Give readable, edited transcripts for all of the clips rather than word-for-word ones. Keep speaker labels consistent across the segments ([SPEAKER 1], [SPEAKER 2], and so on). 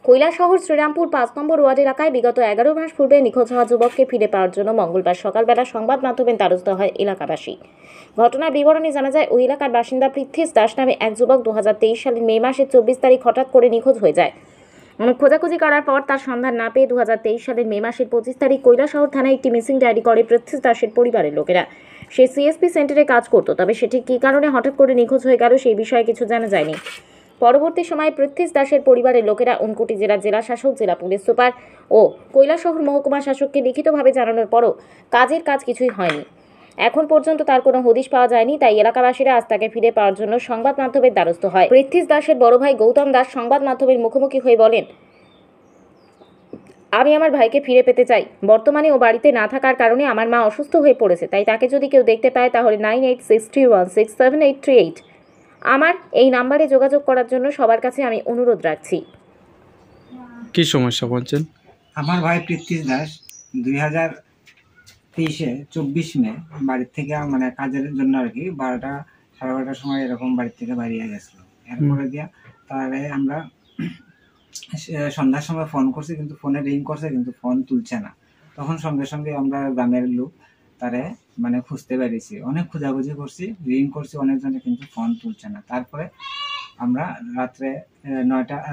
[SPEAKER 1] কৈলাসহর শ্রীরামপুর ৫ নম্বর word এলাকায় বিগত ১১ মাস পূর্বে নিখোঁজ হওয়া যুবককে ফিরে পাওয়ার জন্য মঙ্গলবার সকালবেলা সংবাদ মাধ্যমে দ্বারস্থ হয় এলাকাবাসী। ঘটনার বিবরণী জানা যায়, ওই এলাকার বাসিন্দা পৃথ্বীশ দাস নামে এক যুবক 2023 সালের মে মাসের 24 তারিখ হঠাৎ করে নিখোঁজ হয়ে যায়। অনেক খোঁজাখুঁজি করার পর তার সন্ধান না পেয়ে 2023 সালের মে মাসের 25 তারিখ কৈলাসহর থানায় একটি মিসিং ডায়েরি করে পৃথ্বীশ দাসের পরিবারের লোকেরা। সে সিএসপি সেন্টারে কাজ করত, তবে সেটি কী কারণে হঠাৎ করে নিখোঁজ হয়ে গেল সেই বিষয়ে কিছু জানা যায়নি। পরবর্তী সময়ে পৃথ্বীশ দাসের পরিবারের লোকেরা ঊনকোটি জেলার জেলা শাসক, জেলা পুলিশ সুপার ও কৈলাসহর মহকুমা শাসককে লিখিতভাবে জানানোর পরও কাজের কাজ কিছুই হয়নি। এখন পর্যন্ত তার কোনো হদিশ পাওয়া যায়নি, তাই এলাকাবাসীরা আজ তাকে ফিরে পাওয়ার জন্য সংবাদ মাধ্যমের দ্বারস্থ হয়। পৃথ্বীশ দাসের বড় ভাই গৌতম দাস সংবাদ মাধ্যমের মুখোমুখি হয়ে বলেন, আমি আমার ভাইকে ফিরে পেতে চাই। বর্তমানে ও বাড়িতে না থাকার কারণে আমার মা অসুস্থ হয়ে পড়েছে, তাই তাকে যদি কেউ দেখতে পায় তাহলে 9863167838 আমার এই নাম্বারে যোগাযোগ করার জন্য সবার কাছে আমি অনুরোধ রাখছি।
[SPEAKER 2] কি সমস্যা বলছেন?
[SPEAKER 3] আমার ভাই পৃথ্বীশ দাস 2023-এ 24 মে বাড়ির থেকে মানে কাজের জন্য আর কি 12টা সাড়ে 12টার সময় এরকম বাড়ির থেকে বেরিয়ে গেছিল। এরপরে দিয়া তাহলে আমরা সন্ধ্যার সময় ফোন করছি, কিন্তু ফোনে রিং করছে কিন্তু ফোন তুলছে না। তখন সঙ্গে সঙ্গে আমরা গ্রামের লোক তারে মানে খুঁজতে বেরিয়েছি, অনেক খোঁজাখুঁজি করছি, রিং করছি অনেকজনে, কিন্তু ফোন তুলছে না। তারপরে আমরা রাত্রে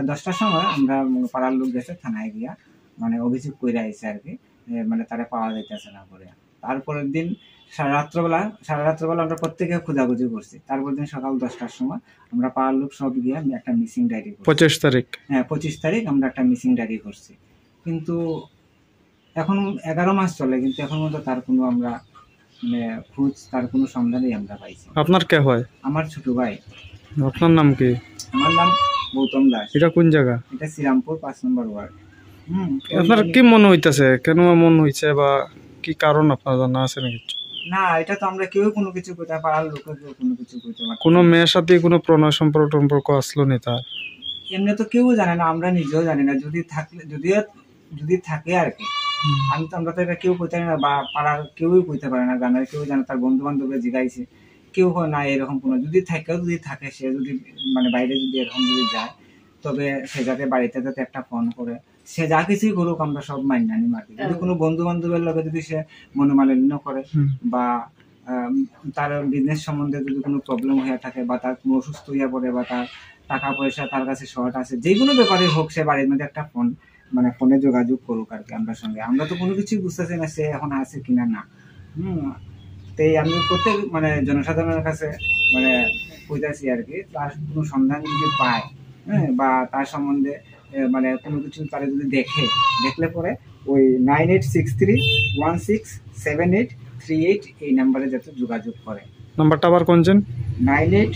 [SPEAKER 3] 10টার সময় আমরা পাড়ার লোক গেছে থানায় গিয়া মানে অভিযোগ করে আইছে আর কি, মানে তারা পাওয়া যাইতেছে না করে। তারপরের দিন সারা রাত্রবেলা আমরা প্রত্যেকে খোঁজাখুঁজি করছি। তারপর দিন সকাল 10টার সময় আমরা পাড়ার লোক সব গিয়ে একটা মিসিং ডায়েরি করছি।
[SPEAKER 2] 25 তারিখ?
[SPEAKER 3] হ্যাঁ, 25 তারিখ আমরা একটা মিসিং ডায়েরি করছি। কিন্তু এখন 11 মাস চলে, কিন্তু এখন পর্যন্ত তার কোনো আমরা মানে খোঁজ, তার কোনো সন্ধানই আমরা পাইছি।
[SPEAKER 2] আপনার কে হয়?
[SPEAKER 3] আমার ছোট ভাই।
[SPEAKER 2] আপনার নাম কি?
[SPEAKER 3] আমার নাম গৌতম দাস।
[SPEAKER 2] এটা কোন জায়গা?
[SPEAKER 3] এটা শ্রীরামপুর 5 নম্বর ওয়ার্ড।
[SPEAKER 2] আপনার কি মনে হইতাছে, কেন এমন হইছে বা কি কারণ আপনার জানা আছে নাকি?
[SPEAKER 3] না, এটা তো আমরা কেউ কোনো কিছু কইতে পারার লোক কেউ কোনো কিছু কইতে পারে।
[SPEAKER 2] কোনো মেয়ের সাথে কোনো প্রণয় সম্পর্ক আসলো নি তার?
[SPEAKER 3] এমনি তো কেউ জানে না, আমরা নিজেও জানি না। যদি থাকে আর কি, আমরা তো এটা কেউ কইতে পারি না, বা পাড়ার কেউই কইতে পারে না, গ্রামের কেউ জানে। তার বন্ধু বান্ধবরা জিগাইছে, কেউ না এরকম কোনো যদি থাকে, সে যদি মানে বাইরে যদি এরকম যদি যায়, তবে সে যাতে বাড়িতে যাতে একটা ফোন করে, সে যা কিছুই করুক আমরা সব মান্য আনি মার্কে। যদি কোনো বন্ধু বান্ধবের লগে যদি সে মনোমালিন্য করে, বা তার বিজনেস সম্বন্ধে যদি কোনো প্রবলেম হয়ে থাকে, বা তার কোনো অসুস্থ হইয়া পড়ে, বা তার টাকা পয়সা তার কাছে শর্ট আছে, যে কোনো ব্যাপারে হোক, সে বাড়ির মধ্যে একটা ফোন মানে ফোনে যোগাযোগ করুক আর কি আমরা সঙ্গে। আমরা তো কোনো কিছুই বুঝতেছি না সে এখন আছে কিনা না। তাই আমি প্রত্যেক মানে জনসাধারণের কাছে মানে কইতাছি আর কি, তার কোনো সন্ধান যদি পায়, বা তার সম্বন্ধে মানে কোনো কিছু তারা যদি দেখলে পরে ওই 9863167838 এই নাম্বারে যাতে যোগাযোগ করে।
[SPEAKER 2] নাম্বারটা আবার কোনছেন?
[SPEAKER 3] 98